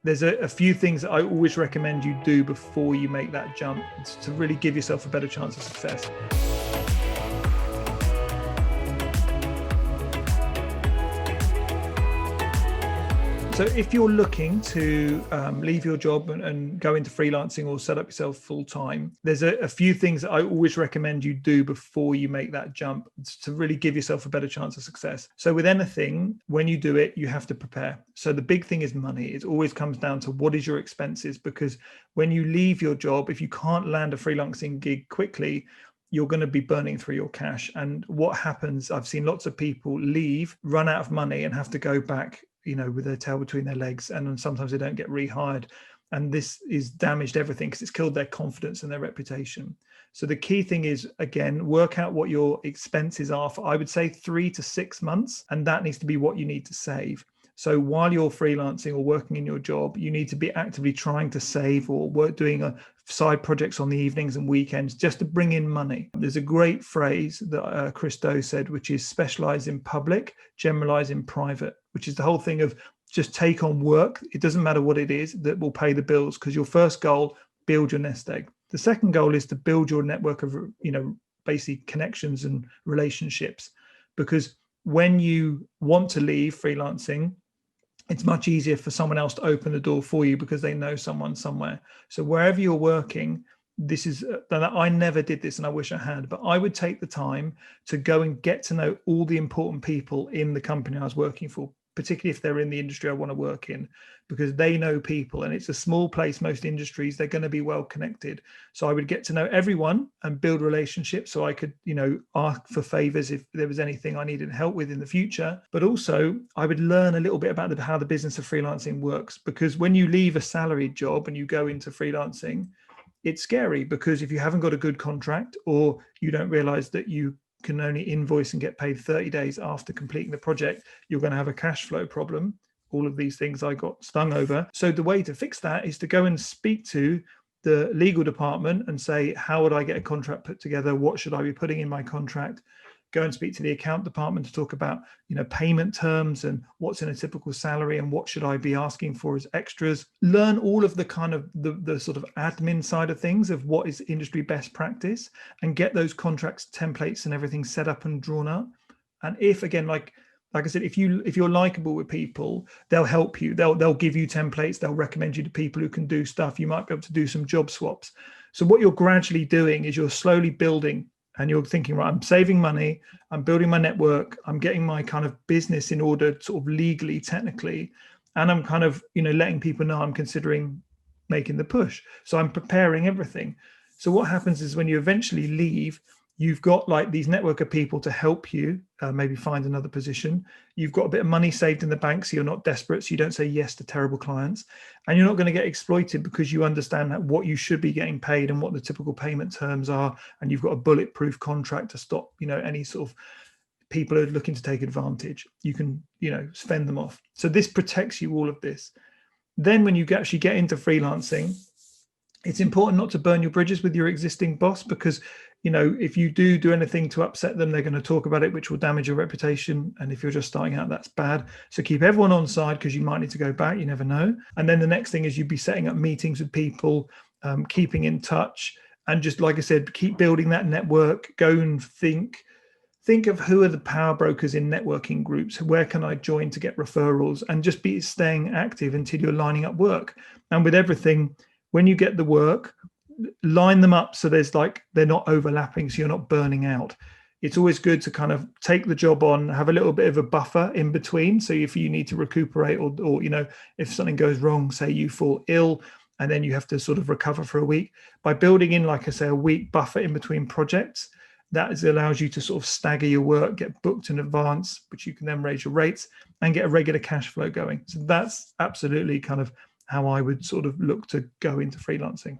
There's a few things that I always recommend you do before you make that jump to really give yourself a better chance of success. So if you're looking to leave your job and go into freelancing or set up yourself full time, there's a few things that I always recommend you do before you make that jump to really give yourself a better chance of success. So with anything, when you do it, you have to prepare. So the big thing is money. It always comes down to what is your expenses, because when you leave your job, if you can't land a freelancing gig quickly, you're going to be burning through your cash. And what happens, I've seen lots of people leave, run out of money and have to go back, with their tail between their legs. And then sometimes they don't get rehired. And this is damaged everything because it's killed their confidence and their reputation. So the key thing is, again, work out what your expenses are for, I would say, 3 to 6 months. And that needs to be what you need to save. So while you're freelancing or working in your job, you need to be actively trying to save or doing side projects on the evenings and weekends just to bring in money. There's a great phrase that Chris Do said, which is specialize in public, generalize in private, which is the whole thing of just take on work. It doesn't matter what it is that will pay the bills, because your first goal, build your nest egg. The second goal is to build your network of, basically connections and relationships, because when you want to leave freelancing, it's much easier for someone else to open the door for you because they know someone somewhere. So wherever you're working, I never did this and I wish I had, but I would take the time to go and get to know all the important people in the company I was working for, particularly if they're in the industry I want to work in, because they know people and it's a small place. Most industries, they're going to be well connected. So I would get to know everyone and build relationships so I could, ask for favors if there was anything I needed help with in the future. But also I would learn a little bit about how the business of freelancing works, because when you leave a salaried job and you go into freelancing, it's scary, because if you haven't got a good contract or you don't realize that you can only invoice and get paid 30 days after completing the project, you're going to have a cash flow problem. All of these things I got stung over. So the way to fix that is to go and speak to the legal department and say, how would I get a contract put together? What should I be putting in my contract? Go and speak to the account department to talk about, payment terms and what's in a typical salary and what should I be asking for as extras. Learn all of the kind of the sort of admin side of things of what is industry best practice, and get those contracts, templates and everything set up and drawn up. And if, again, like I said, if you're likable with people, they'll help you. They'll give you templates. They'll recommend you to people who can do stuff. You might be able to do some job swaps. So what you're gradually doing is you're slowly building. And you're thinking, right, I'm saving money, I'm building my network, I'm getting my kind of business in order sort of legally, technically, and I'm kind of, letting people know I'm considering making the push. So I'm preparing everything. So what happens is when you eventually leave, you've got like these network of people to help you maybe find another position. You've got a bit of money saved in the bank, so you're not desperate, so you don't say yes to terrible clients, and you're not going to get exploited because you understand that what you should be getting paid and what the typical payment terms are, and you've got a bulletproof contract to stop any sort of people who are looking to take advantage. You can fend them off. So this protects you, all of this. Then when you actually get into freelancing, it's important not to burn your bridges with your existing boss, because if you do anything to upset them, they're going to talk about it, which will damage your reputation. And if you're just starting out, that's bad. So keep everyone on side, because you might need to go back. You never know. And then the next thing is you'd be setting up meetings with people, keeping in touch. And just like I said, keep building that network. Go and think of who are the power brokers in networking groups. Where can I join to get referrals? And just be staying active until you're lining up work. And with everything, when you get the work, line them up so they're not overlapping, so you're not burning out. It's always good to kind of take the job on, have a little bit of a buffer in between. So if you need to recuperate or if something goes wrong, say you fall ill and then you have to sort of recover for a week, by building in, like I say, a week buffer in between projects, that allows you to sort of stagger your work, get booked in advance, which you can then raise your rates and get a regular cash flow going. So that's absolutely kind of how I would sort of look to go into freelancing.